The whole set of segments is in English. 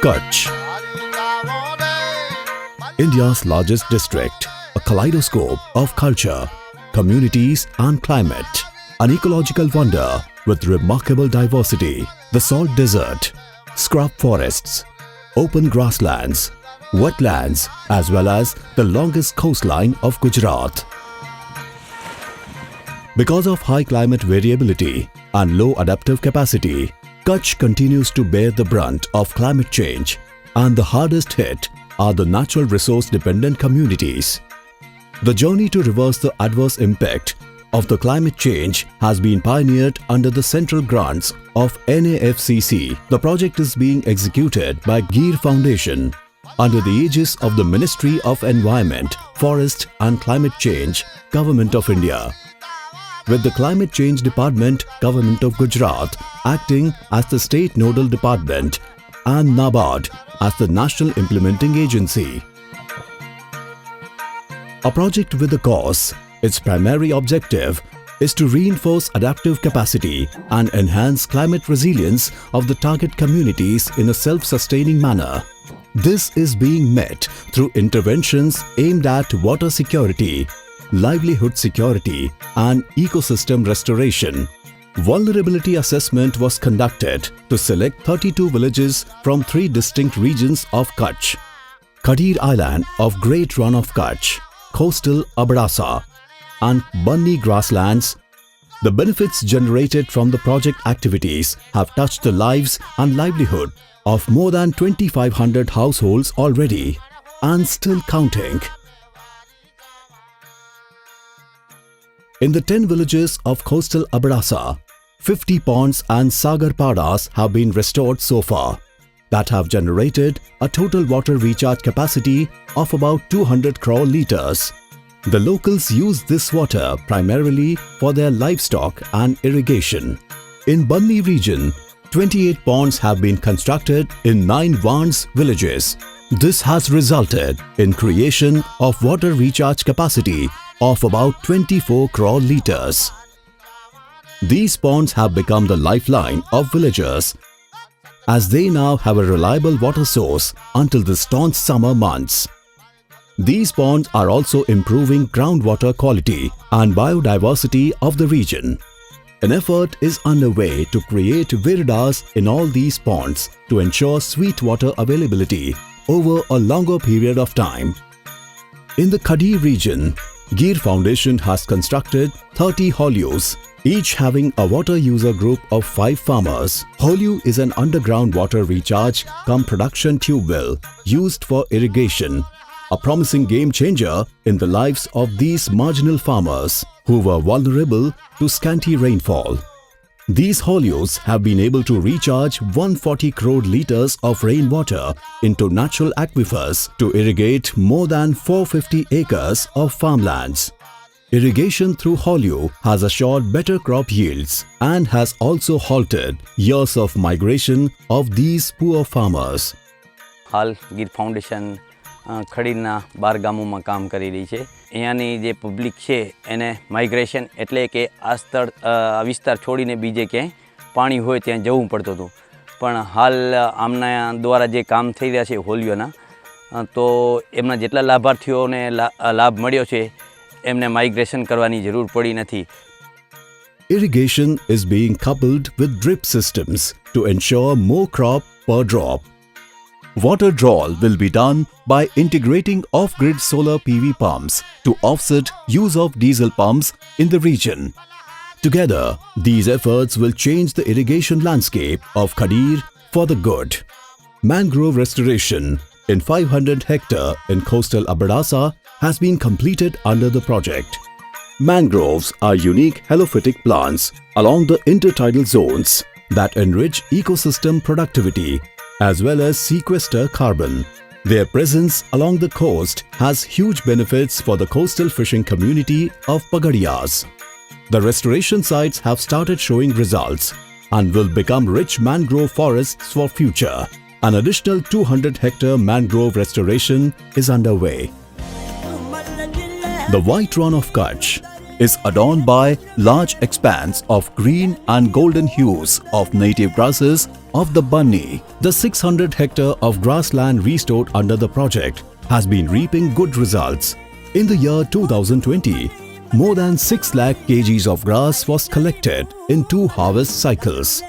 Kutch, India's largest district, a kaleidoscope of culture, communities and climate, an ecological wonder with remarkable diversity, the salt desert, scrub forests, open grasslands, wetlands as well as the longest coastline of Gujarat. Because of high climate variability and low adaptive capacity, Kutch continues to bear the brunt of climate change, and the hardest hit are the natural resource dependent communities. The journey to reverse the adverse impact of the climate change has been pioneered under the central grants of NAFCC. The project is being executed by Gir Foundation under the aegis of the Ministry of Environment, Forest and Climate Change, Government of India, with the Climate Change Department, Government of Gujarat acting as the state nodal department and NABARD as the national implementing agency. A project with a cause, its primary objective is to reinforce adaptive capacity and enhance climate resilience of the target communities in a self-sustaining manner. This is being met through interventions aimed at water security, livelihood security and ecosystem restoration. Vulnerability assessment was conducted to select 32 villages from 3 distinct regions of Kutch: Khadir Island of Great Run of Kutch, coastal Abadasa and Banni grasslands. The benefits generated from the project activities have touched the lives and livelihood of more than 2,500 households already and still counting. In the 10 villages of coastal Abadasa, 50 ponds and sagar padas have been restored so far that have generated a total water recharge capacity of about 200 crore litres. The locals use this water primarily for their livestock and irrigation. In Banni region, 28 ponds have been constructed in 9 Vans villages. This has resulted in creation of water recharge capacity of about 24 crore litres. These ponds have become the lifeline of villagers as they now have a reliable water source until the staunch summer months. These ponds are also improving groundwater quality and biodiversity of the region. An effort is underway to create viridas in all these ponds to ensure sweet water availability over a longer period of time. In the Khadir region, Gir Foundation has constructed 30 Holius, each having a water user group of 5 farmers. Holiu is an underground water recharge cum production tube well used for irrigation, a promising game changer in the lives of these marginal farmers who were vulnerable to scanty rainfall. These Holius have been able to recharge 140 crore litres of rainwater into natural aquifers to irrigate more than 450 acres of farmlands. Irrigation through Holiu has assured better crop yields and has also halted years of migration of these poor farmers. હાલ Gir foundation ખડીરના 12 ગામોમાં કામ કરી રહી છે. અહીંયાની જે public છે એને migration એટલે કે આ વિસ્તાર છોડીને બીજે ક્યાંય પાણી હોય ત્યાં જવું પડતું હતું. પણ હાલ આમના દ્વારા જે કામ થઈ રહ્યા છે હોલિયોના, તો એમના જેટલા લાભાર્થીઓને લાભ મળ્યો છે એમને માઇગ્રેશન કરવાની જરૂર પડી નથી. Irrigation is being coupled with drip systems to ensure more crop per drop. Water drawal will be done by integrating off-grid solar PV pumps to offset use of diesel pumps in the region. Together, these efforts will change the irrigation landscape of Khadir for the good. Mangrove restoration in 500 hectare in coastal Abadasa has been completed under the project. Mangroves are unique helophytic plants along the intertidal zones that enrich ecosystem productivity as well as sequester carbon. Their presence along the coast has huge benefits for the coastal fishing community of Pagadiyas. The restoration sites have started showing results and will become rich mangrove forests for future. An additional 200 hectare mangrove restoration is underway. The White Run of Kutch, is adorned by large expanse of green and golden hues of native grasses of the Banni. The 600 hectare of grassland restored under the project has been reaping good results. In the year 2020, more than 6 lakh kgs of grass was collected in 2 harvest cycles.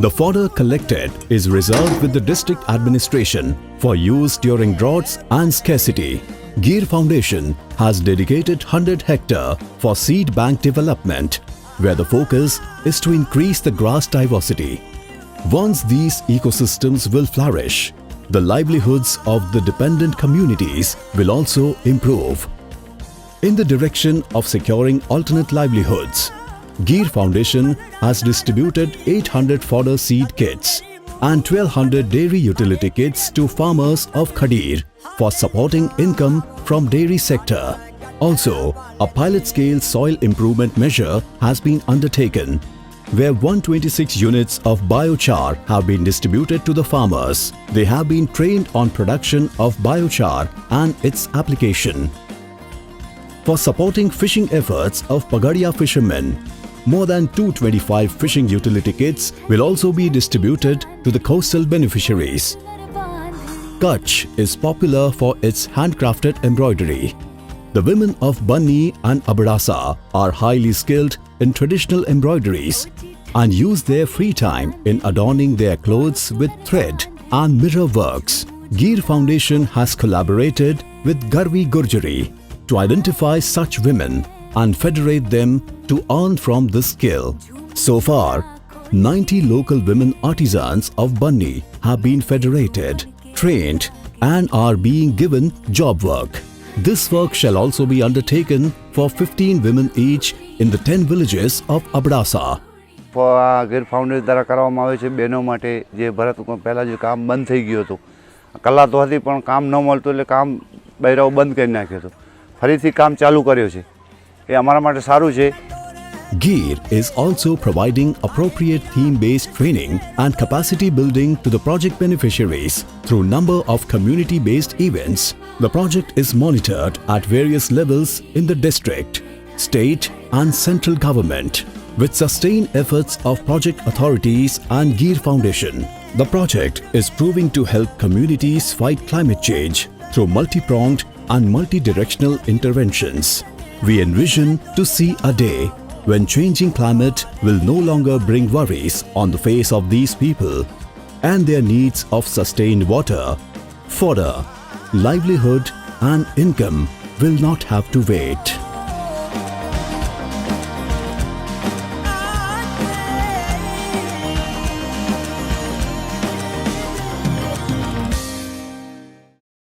The fodder collected is reserved with the district administration for use during droughts and scarcity. Gir Foundation has dedicated 100 hectare for seed bank development, where the focus is to increase the grass diversity. Once these ecosystems will flourish, the livelihoods of the dependent communities will also improve. In the direction of securing alternate livelihoods, Gir Foundation has distributed 800 fodder seed kits and 1200 dairy utility kits to farmers of Khadir for supporting income from dairy sector. Also, a pilot-scale soil improvement measure has been undertaken, where 126 units of biochar have been distributed to the farmers. They have been trained on production of biochar and its application. For supporting fishing efforts of Pagadia fishermen, more than 225 fishing utility kits will also be distributed to the coastal beneficiaries. Kutch is popular for its handcrafted embroidery. The women of Banni and Abadasa are highly skilled in traditional embroideries and use their free time in adorning their clothes with thread and mirror works. Gir Foundation has collaborated with Garvi Gurjari to identify such women and federate them to earn from this skill. So far, 90 local women artisans of Banni have been federated, trained and are being given job work. This work shall also be undertaken for 15 women each in the 10 villages of Abadasa. Gir foundation દ્વારા કરવામાં આવે છે બહેનો માટે જે ભરતમાં પહેલાં જે કામ બંધ થઈ ગયું હતું, કલા તો હતી પણ કામ ન મળતું એટલે કામ બૈરાઓ બંધ કરી નાખ્યું હતું. ફરીથી કામ ચાલુ કર્યો છે, એ અમારા માટે સારું છે. Gir is also providing appropriate theme-based training and capacity building to the project beneficiaries through number of community-based events. The project is monitored at various levels in the district, state and central government, with sustained efforts of project authorities and Gir Foundation. The project is proving to help communities fight climate change through multi-pronged and multi-directional interventions. We envision to see a day when changing climate will no longer bring worries on the face of these people, and their needs of sustained water, fodder, livelihood and income will not have to wait.